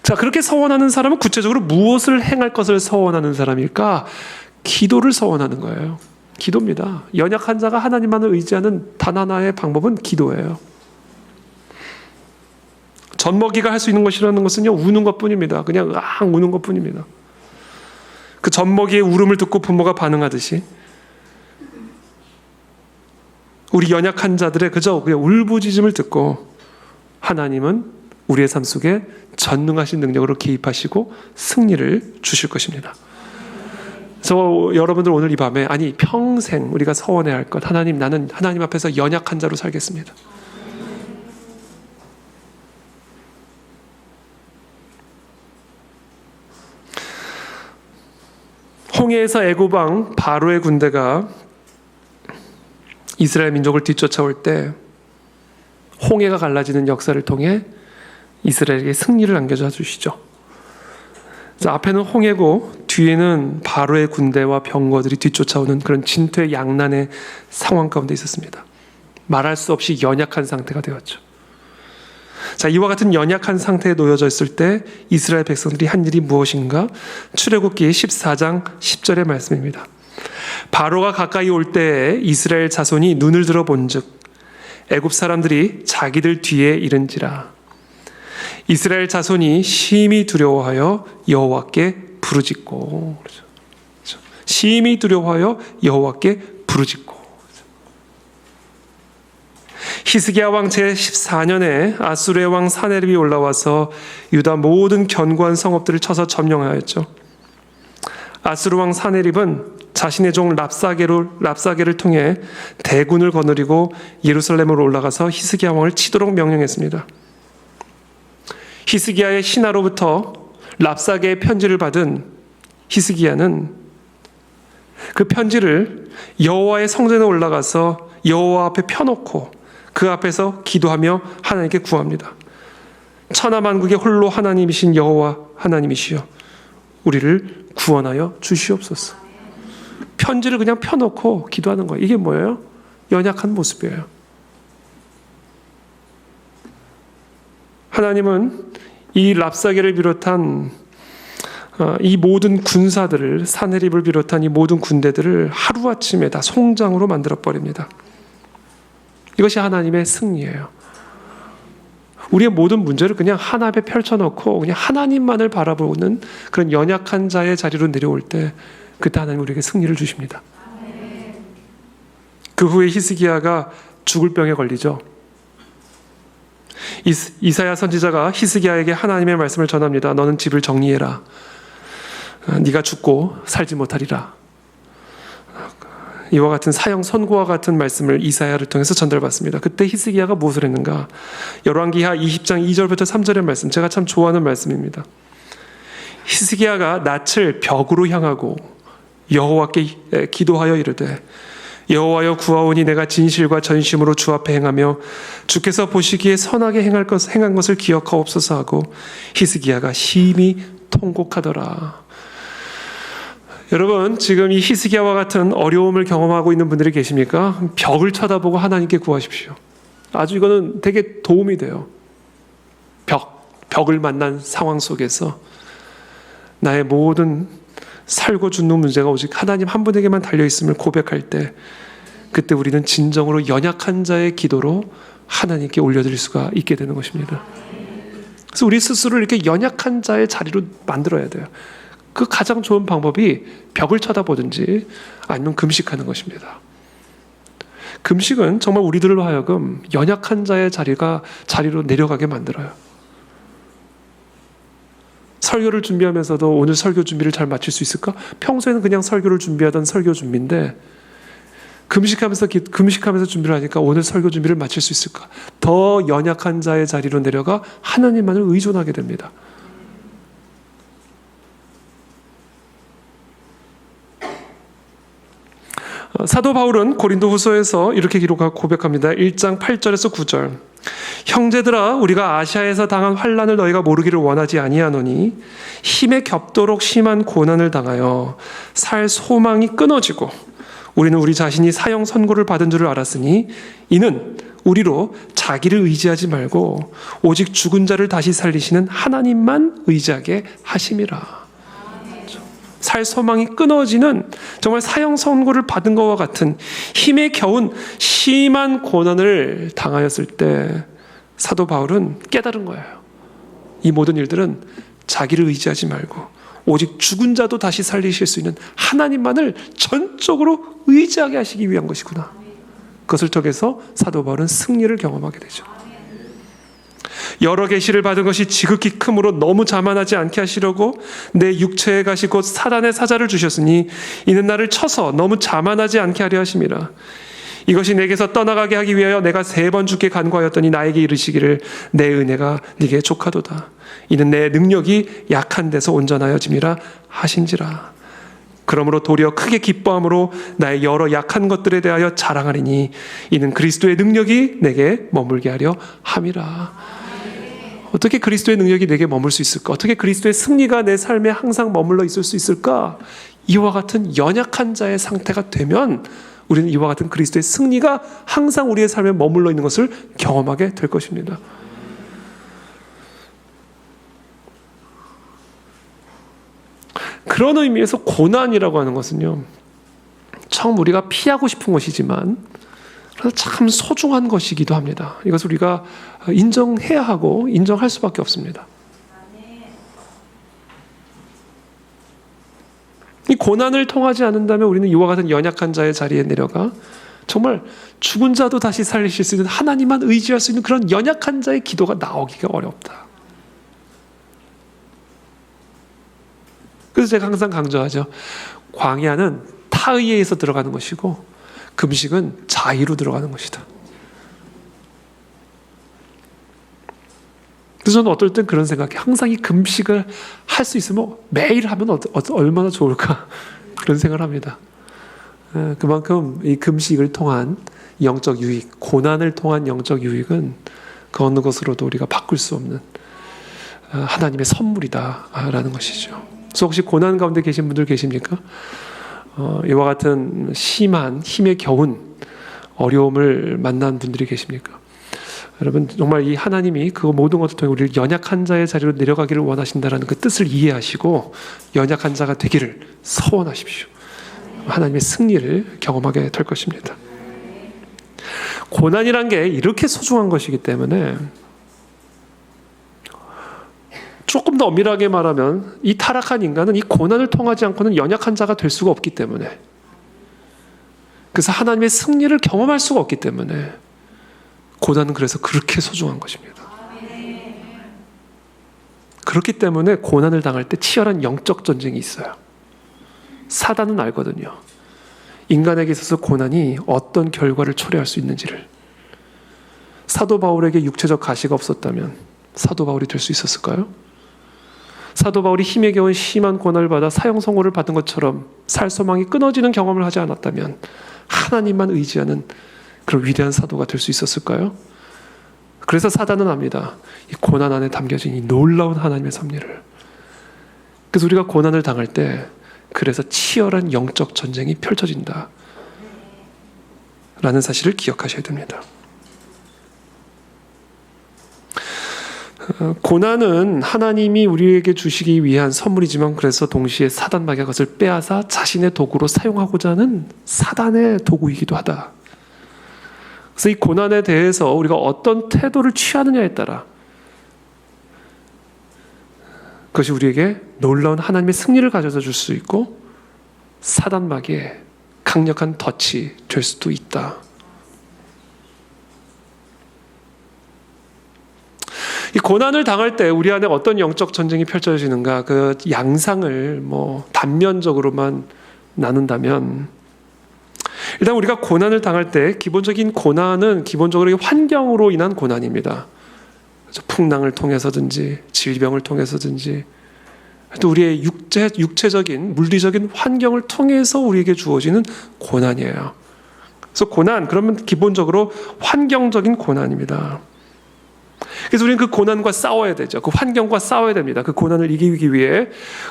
자, 그렇게 서원하는 사람은 구체적으로 무엇을 행할 것을 서원하는 사람일까? 기도를 서원하는 거예요. 기도입니다. 연약한 자가 하나님만을 의지하는 단 하나의 방법은 기도예요. 젖먹이가 할 수 있는 것이라는 것은요, 우는 것뿐입니다. 그냥 우는 것뿐입니다. 그 젖먹이의 울음을 듣고 부모가 반응하듯이 우리 연약한 자들의 그저 그냥 울부짖음을 듣고 하나님은 우리의 삶 속에 전능하신 능력으로 개입하시고 승리를 주실 것입니다. 그래서 여러분들 오늘 이 밤에 아니 평생 우리가 서원해야 할 것, 하나님, 나는 하나님 앞에서 연약한 자로 살겠습니다. 홍해에서 애굽 왕 바로의 군대가 이스라엘 민족을 뒤쫓아올 때 홍해가 갈라지는 역사를 통해 이스라엘에게 승리를 안겨줘 주시죠. 그래서 앞에는 홍해고 뒤에는 바로의 군대와 병거들이 뒤쫓아오는 그런 진퇴양난의 상황 가운데 있었습니다. 말할 수 없이 연약한 상태가 되었죠. 자, 이와 같은 연약한 상태에 놓여져 있을 때 이스라엘 백성들이 한 일이 무엇인가? 출애굽기 14장 10절의 말씀입니다. 바로가 가까이 올 때에 이스라엘 자손이 눈을 들어 본즉 애굽 사람들이 자기들 뒤에 이른지라. 이스라엘 자손이 심히 두려워하여 여호와께 부르짖고, 그렇죠. 심히 두려워하여 여호와께 부르짖고. 히스기야 왕 제14년에 아수르의 왕 사네립이 올라와서 유다 모든 견고한 성읍들을 쳐서 점령하였죠. 아수르 왕 사네립은 자신의 종 랍사게를 통해 대군을 거느리고 예루살렘으로 올라가서 히스기야 왕을 치도록 명령했습니다. 히스기야의 신하로부터 랍사게의 편지를 받은 히스기야는 그 편지를 여호와의 성전에 올라가서 여호와 앞에 펴놓고 그 앞에서 기도하며 하나님께 구합니다. 천하만국의 홀로 하나님이신 여호와 하나님이시여 우리를 구원하여 주시옵소서. 편지를 그냥 펴놓고 기도하는 거예요. 이게 뭐예요? 연약한 모습이에요. 하나님은 이 랍사게를 비롯한 이 모든 군사들을, 사네립을 비롯한 이 모든 군대들을 하루아침에 다 송장으로 만들어버립니다. 이것이 하나님의 승리예요. 우리의 모든 문제를 그냥 하나 앞에 펼쳐놓고 그냥 하나님만을 바라보는 그런 연약한 자의 자리로 내려올 때 그때 하나님 우리에게 승리를 주십니다. 그 후에 히스기야가 죽을 병에 걸리죠. 이사야 선지자가 히스기야에게 하나님의 말씀을 전합니다. 너는 집을 정리해라. 네가 죽고 살지 못하리라. 이와 같은 사형 선고와 같은 말씀을 이사야를 통해서 전달받습니다. 그때 히스기야가 무엇을 했는가? 열왕기하 20장 2절부터 3절의 말씀, 제가 참 좋아하는 말씀입니다. 히스기야가 낯을 벽으로 향하고 여호와께 기도하여 이르되 여호와여 구하오니 내가 진실과 전심으로 주 앞에 행하며 주께서 보시기에 선하게 행한 것을 기억하옵소서 하고 히스기야가 심히 통곡하더라. 여러분, 지금 이 히스기야와 같은 어려움을 경험하고 있는 분들이 계십니까? 벽을 쳐다보고 하나님께 구하십시오. 아주 이거는 되게 도움이 돼요. 벽을 만난 상황 속에서 나의 모든 살고 죽는 문제가 오직 하나님 한 분에게만 달려있음을 고백할 때 그때 우리는 진정으로 연약한 자의 기도로 하나님께 올려드릴 수가 있게 되는 것입니다. 그래서 우리 스스로를 이렇게 연약한 자의 자리로 만들어야 돼요. 그 가장 좋은 방법이 벽을 쳐다보든지 아니면 금식하는 것입니다. 금식은 정말 우리들로 하여금 연약한 자의 자리로 내려가게 만들어요. 설교를 준비하면서도 오늘 설교 준비를 잘 마칠 수 있을까? 평소에는 그냥 설교를 준비하던 설교 준비인데 금식하면서 준비를 하니까 오늘 설교 준비를 마칠 수 있을까? 더 연약한 자의 자리로 내려가 하나님만을 의존하게 됩니다. 사도 바울은 고린도후서에서 이렇게 기록하고 고백합니다. 1장 8절에서 9절. 형제들아, 우리가 아시아에서 당한 환난을 너희가 모르기를 원하지 아니하노니 힘에 겹도록 심한 고난을 당하여 살 소망이 끊어지고 우리는 우리 자신이 사형 선고를 받은 줄을 알았으니 이는 우리로 자기를 의지하지 말고 오직 죽은 자를 다시 살리시는 하나님만 의지하게 하심이라. 살 소망이 끊어지는 정말 사형 선고를 받은 것과 같은 힘에 겨운 심한 고난을 당하였을 때 사도 바울은 깨달은 거예요. 이 모든 일들은 자기를 의지하지 말고 오직 죽은 자도 다시 살리실 수 있는 하나님만을 전적으로 의지하게 하시기 위한 것이구나. 그것을 통해서 사도 바울은 승리를 경험하게 되죠. 여러 계시를 받은 것이 지극히 크므로 너무 자만하지 않게 하시려고 내 육체에 가시 곧 사단의 사자를 주셨으니 이는 나를 쳐서 너무 자만하지 않게 하려 하심이라. 이것이 내게서 떠나가게 하기 위하여 내가 3번 주께 간구하였더니 나에게 이르시기를 내 은혜가 네게 족하도다. 이는 내 능력이 약한 데서 온전하여짐이라 하신지라. 그러므로 도리어 크게 기뻐함으로 나의 여러 약한 것들에 대하여 자랑하리니 이는 그리스도의 능력이 내게 머물게 하려 함이라. 어떻게 그리스도의 능력이 내게 머물 수 있을까? 어떻게 그리스도의 승리가 내 삶에 항상 머물러 있을 수 있을까? 이와 같은 연약한 자의 상태가 되면 우리는 이와 같은 그리스도의 승리가 항상 우리의 삶에 머물러 있는 것을 경험하게 될 것입니다. 그런 의미에서 고난이라고 하는 것은요, 처음 우리가 피하고 싶은 것이지만 그래서 참 소중한 것이기도 합니다. 이것을 우리가 인정해야 하고 인정할 수밖에 없습니다. 이 고난을 통하지 않는다면 우리는 이와 같은 연약한 자의 자리에 내려가 정말 죽은 자도 다시 살리실 수 있는 하나님만 의지할 수 있는 그런 연약한 자의 기도가 나오기가 어렵다. 그래서 제가 항상 강조하죠. 광야는 타의에 의해서 들어가는 것이고 금식은 자의로 들어가는 것이다. 그래서 저는 어떨 땐 그런 생각해. 항상 이 금식을 할 수 있으면 매일 하면 얼마나 좋을까 그런 생각을 합니다. 그만큼 이 금식을 통한 영적 유익, 고난을 통한 영적 유익은 그 어느 것으로도 우리가 바꿀 수 없는 하나님의 선물이다라는 것이죠. 그래서 혹시 고난 가운데 계신 분들 계십니까? 이와 같은 심한 힘에 겨운 어려움을 만난 분들이 계십니까? 여러분, 정말 이 하나님이 그 모든 것을 통해 우리를 연약한 자의 자리로 내려가기를 원하신다는 그 뜻을 이해하시고 연약한 자가 되기를 서원하십시오. 하나님의 승리를 경험하게 될 것입니다. 고난이란 게 이렇게 소중한 것이기 때문에 조금 더 엄밀하게 말하면 이 타락한 인간은 이 고난을 통하지 않고는 연약한 자가 될 수가 없기 때문에, 그래서 하나님의 승리를 경험할 수가 없기 때문에 고난은 그래서 그렇게 소중한 것입니다. 그렇기 때문에 고난을 당할 때 치열한 영적 전쟁이 있어요. 사단은 알거든요. 인간에게 있어서 고난이 어떤 결과를 초래할 수 있는지를. 사도 바울에게 육체적 가시가 없었다면 사도 바울이 될 수 있었을까요? 사도 바울이 힘에 겨운 심한 고난을 받아 사형 선고를 받은 것처럼 살 소망이 끊어지는 경험을 하지 않았다면 하나님만 의지하는 그런 위대한 사도가 될 수 있었을까요? 그래서 사단은 압니다. 이 고난 안에 담겨진 이 놀라운 하나님의 섭리를. 그래서 우리가 고난을 당할 때 그래서 치열한 영적 전쟁이 펼쳐진다 라는 사실을 기억하셔야 됩니다. 고난은 하나님이 우리에게 주시기 위한 선물이지만 그래서 동시에 사단마귀가 그것을 빼앗아 자신의 도구로 사용하고자 하는 사단의 도구이기도 하다. 그래서 이 고난에 대해서 우리가 어떤 태도를 취하느냐에 따라 그것이 우리에게 놀라운 하나님의 승리를 가져다 줄 수 있고 사단마귀의 강력한 덫이 될 수도 있다. 이 고난을 당할 때 우리 안에 어떤 영적 전쟁이 펼쳐지는가, 그 양상을 단면적으로만 나눈다면, 일단 우리가 고난을 당할 때 기본적인 고난은 기본적으로 환경으로 인한 고난입니다. 풍랑을 통해서든지 질병을 통해서든지 또 우리의 육체적인 물리적인 환경을 통해서 우리에게 주어지는 고난이에요. 그래서 고난, 그러면 기본적으로 환경적인 고난입니다. 그래서 우리는 그 고난과 싸워야 되죠. 그 환경과 싸워야 됩니다. 그 고난을 이기기 위해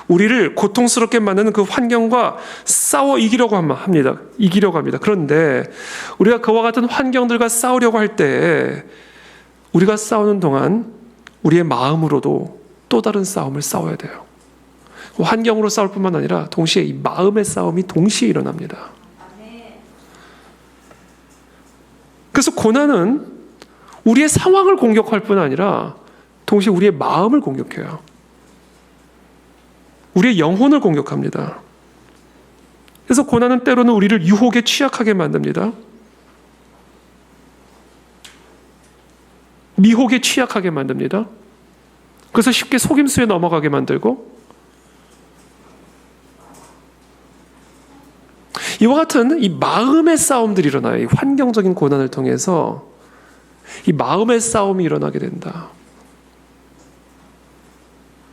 우리를 고통스럽게 만드는 그 환경과 싸워 이기려고 합니다. 이기려고 합니다. 그런데 우리가 그와 같은 환경들과 싸우려고 할 때 우리가 싸우는 동안 우리의 마음으로도 또 다른 싸움을 싸워야 돼요. 환경으로 싸울 뿐만 아니라 동시에 이 마음의 싸움이 동시에 일어납니다. 그래서 고난은 우리의 상황을 공격할 뿐 아니라 동시에 우리의 마음을 공격해요. 우리의 영혼을 공격합니다. 그래서 고난은 때로는 우리를 유혹에 취약하게 만듭니다. 미혹에 취약하게 만듭니다. 그래서 쉽게 속임수에 넘어가게 만들고, 이와 같은 이 마음의 싸움들이 일어나요. 이 환경적인 고난을 통해서 이 마음의 싸움이 일어나게 된다.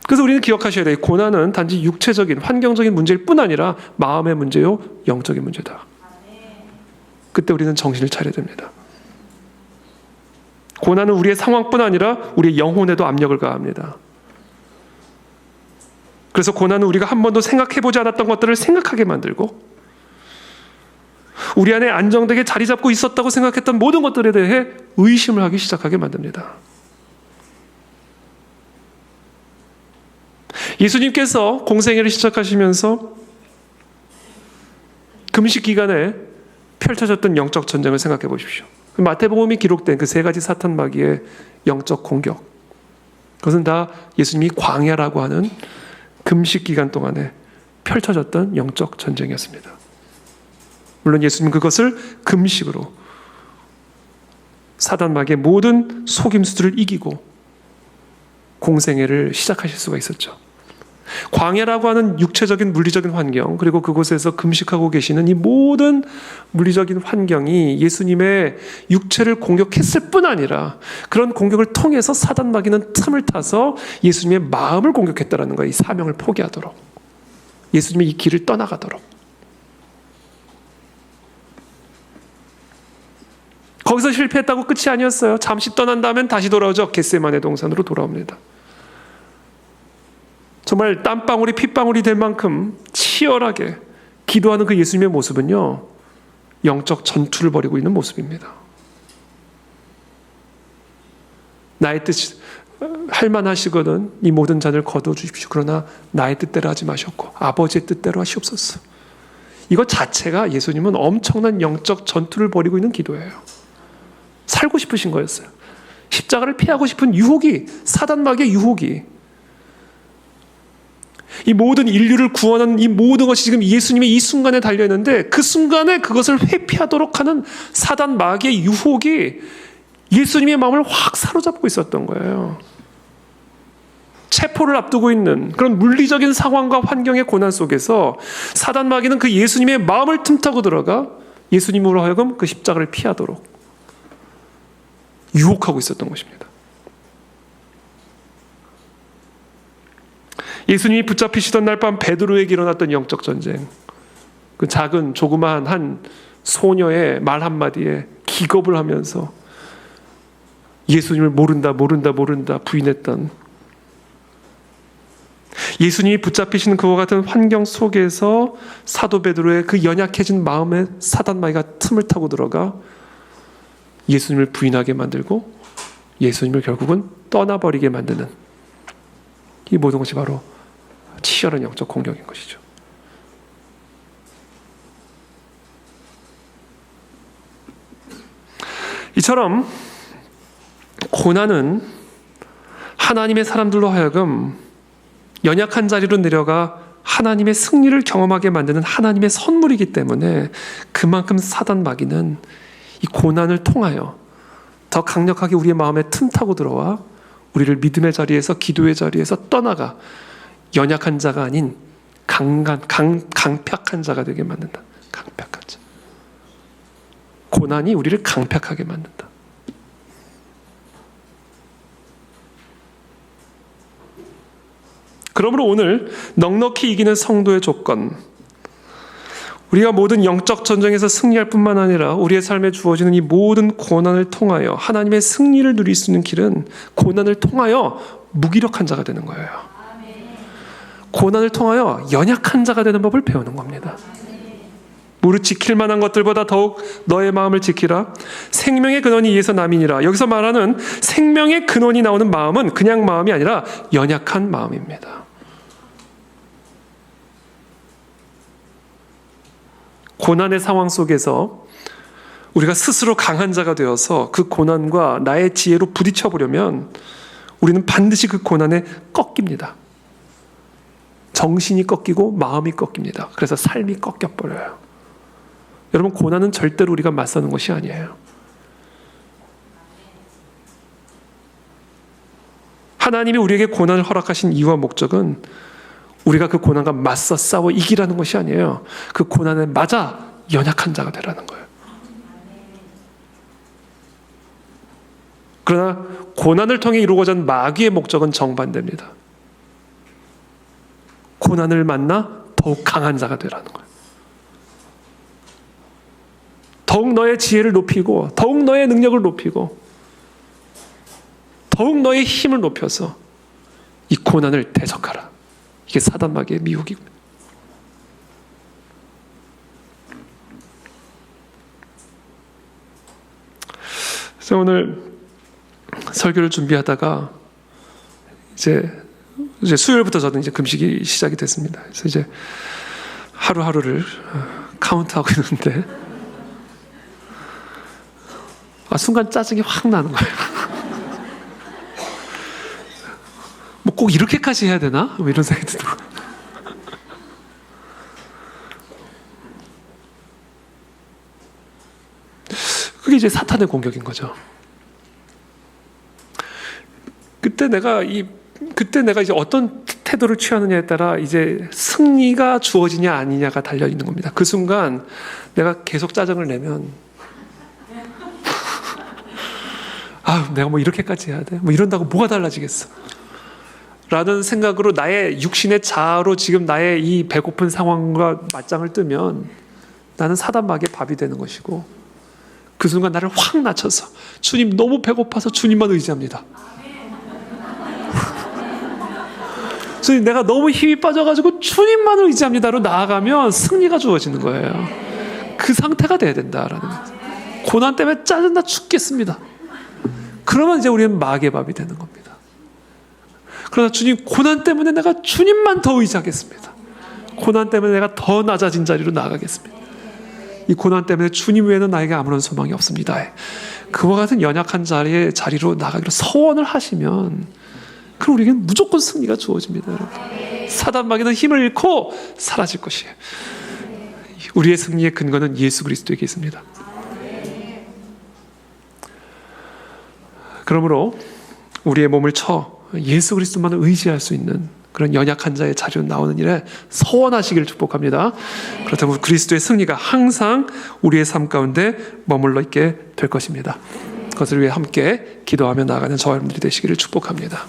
그래서 우리는 기억하셔야 돼요. 고난은 단지 육체적인 환경적인 문제일 뿐 아니라 마음의 문제요, 영적인 문제다. 그때 우리는 정신을 차려야 됩니다. 고난은 우리의 상황뿐 아니라 우리의 영혼에도 압력을 가합니다. 그래서 고난은 우리가 한 번도 생각해보지 않았던 것들을 생각하게 만들고, 우리 안에 안정되게 자리 잡고 있었다고 생각했던 모든 것들에 대해 의심을 하기 시작하게 만듭니다. 예수님께서 공생애를 시작하시면서 금식 기간에 펼쳐졌던 영적 전쟁을 생각해 보십시오. 마태복음이 기록된 그 세 가지 사탄 마귀의 영적 공격, 그것은 다 예수님이 광야라고 하는 금식 기간 동안에 펼쳐졌던 영적 전쟁이었습니다. 물론 예수님은 그것을 금식으로 사단 마귀의 모든 속임수들을 이기고 공생애를 시작하실 수가 있었죠. 광야라고 하는 육체적인 물리적인 환경, 그리고 그곳에서 금식하고 계시는 이 모든 물리적인 환경이 예수님의 육체를 공격했을 뿐 아니라 그런 공격을 통해서 사단 마귀는 틈을 타서 예수님의 마음을 공격했다는 거예요. 이 사명을 포기하도록, 예수님의 이 길을 떠나가도록. 거기서 실패했다고 끝이 아니었어요. 잠시 떠난 다음엔 다시 돌아오죠. 겟세마네 동산으로 돌아옵니다. 정말 땀방울이 핏방울이 될 만큼 치열하게 기도하는 그 예수님의 모습은요, 영적 전투를 벌이고 있는 모습입니다. 나의 뜻 할만하시거든 이 모든 잔을 거둬주십시오. 그러나 나의 뜻대로 하지 마셨고 아버지의 뜻대로 하시옵소서. 이것 자체가 예수님은 엄청난 영적 전투를 벌이고 있는 기도예요. 살고 싶으신 거였어요. 십자가를 피하고 싶은 유혹이, 사단 마귀의 유혹이, 이 모든 인류를 구원하는 이 모든 것이 지금 예수님의 이 순간에 달려있는데, 그 순간에 그것을 회피하도록 하는 사단 마귀의 유혹이 예수님의 마음을 확 사로잡고 있었던 거예요. 체포를 앞두고 있는 그런 물리적인 상황과 환경의 고난 속에서 사단 마귀는 그 예수님의 마음을 틈타고 들어가 예수님으로 하여금 그 십자가를 피하도록 유혹하고 있었던 것입니다. 예수님이 붙잡히시던 날 밤 베드로에게 일어났던 영적 전쟁, 그 작은 조그마한 한 소녀의 말 한마디에 기겁을 하면서 예수님을 모른다 부인했던, 예수님이 붙잡히시는 그와 같은 환경 속에서 사도 베드로의 그 연약해진 마음에 사단 마귀가 틈을 타고 들어가 예수님을 부인하게 만들고 예수님을 결국은 떠나버리게 만드는, 이 모든 것이 바로 치열한 영적 공격인 것이죠. 이처럼 고난은 하나님의 사람들로 하여금 연약한 자리로 내려가 하나님의 승리를 경험하게 만드는 하나님의 선물이기 때문에 그만큼 사단 마귀는 이 고난을 통하여 더 강력하게 우리의 마음에 틈타고 들어와 우리를 믿음의 자리에서, 기도의 자리에서 떠나가 연약한 자가 아닌 강팍한 자가 되게 만든다. 강팍한 자. 고난이 우리를 강팍하게 만든다. 그러므로 오늘 넉넉히 이기는 성도의 조건, 우리가 모든 영적 전쟁에서 승리할 뿐만 아니라 우리의 삶에 주어지는 이 모든 고난을 통하여 하나님의 승리를 누릴 수 있는 길은 고난을 통하여 무기력한 자가 되는 거예요. 고난을 통하여 연약한 자가 되는 법을 배우는 겁니다. 무릇 지킬 만한 것들보다 더욱 너의 마음을 지키라. 생명의 근원이 이에서 남이니라. 여기서 말하는 생명의 근원이 나오는 마음은 그냥 마음이 아니라 연약한 마음입니다. 고난의 상황 속에서 우리가 스스로 강한 자가 되어서 그 고난과 나의 지혜로 부딪혀 보려면 우리는 반드시 그 고난에 꺾입니다. 정신이 꺾이고 마음이 꺾입니다. 그래서 삶이 꺾여버려요. 여러분, 고난은 절대로 우리가 맞서는 것이 아니에요. 하나님이 우리에게 고난을 허락하신 이유와 목적은 우리가 그 고난과 맞서 싸워 이기라는 것이 아니에요. 그 고난에 맞아 연약한 자가 되라는 거예요. 그러나 고난을 통해 이루고자 하는 마귀의 목적은 정반대입니다. 고난을 만나 더욱 강한 자가 되라는 거예요. 더욱 너의 지혜를 높이고, 더욱 너의 능력을 높이고, 더욱 너의 힘을 높여서 이 고난을 대적하라. 이게 사단 마귀의 미혹입니다. 그래서 오늘 설교를 준비하다가 이제 수요일부터 저는 이제 금식이 시작이 됐습니다. 그래서 이제 하루하루를 카운트하고 있는데 순간 짜증이 확 나는 거예요. 뭐 꼭 이렇게까지 해야 되나? 뭐 이런 생각이 들고. 그게 이제 사탄의 공격인 거죠. 그때 내가 이제 어떤 태도를 취하느냐에 따라 이제 승리가 주어지냐 아니냐가 달려 있는 겁니다. 그 순간 내가 계속 짜증을 내면 내가 뭐 이렇게까지 해야 돼? 뭐 이런다고 뭐가 달라지겠어? 라는 생각으로 나의 육신의 자아로 지금 나의 이 배고픈 상황과 맞짱을 뜨면 나는 사단 마귀의 밥이 되는 것이고, 그 순간 나를 확 낮춰서 주님 너무 배고파서 주님만 의지합니다. 주님 내가 너무 힘이 빠져가지고 주님만을 의지합니다로 나아가면 승리가 주어지는 거예요. 그 상태가 돼야 된다라는 거죠. 고난 때문에 짜증나 죽겠습니다. 그러면 이제 우리는 마귀의 밥이 되는 겁니다. 그러나 주님, 고난 때문에 내가 주님만 더 의지하겠습니다. 고난 때문에 내가 더 낮아진 자리로 나아가겠습니다. 이 고난 때문에 주님 외에는 나에게 아무런 소망이 없습니다. 그와 같은 연약한 자리로 나가기로 서원을 하시면 그럼 우리에게는 무조건 승리가 주어집니다. 여러분. 사단 마귀는 힘을 잃고 사라질 것이에요. 우리의 승리의 근거는 예수 그리스도에게 있습니다. 그러므로 우리의 몸을 쳐 예수 그리스도만을 의지할 수 있는 그런 연약한 자의 자리로 나오는 일에 서원하시기를 축복합니다. 그렇다면 그리스도의 승리가 항상 우리의 삶 가운데 머물러 있게 될 것입니다. 그것을 위해 함께 기도하며 나아가는 저와 여러분들이 되시기를 축복합니다.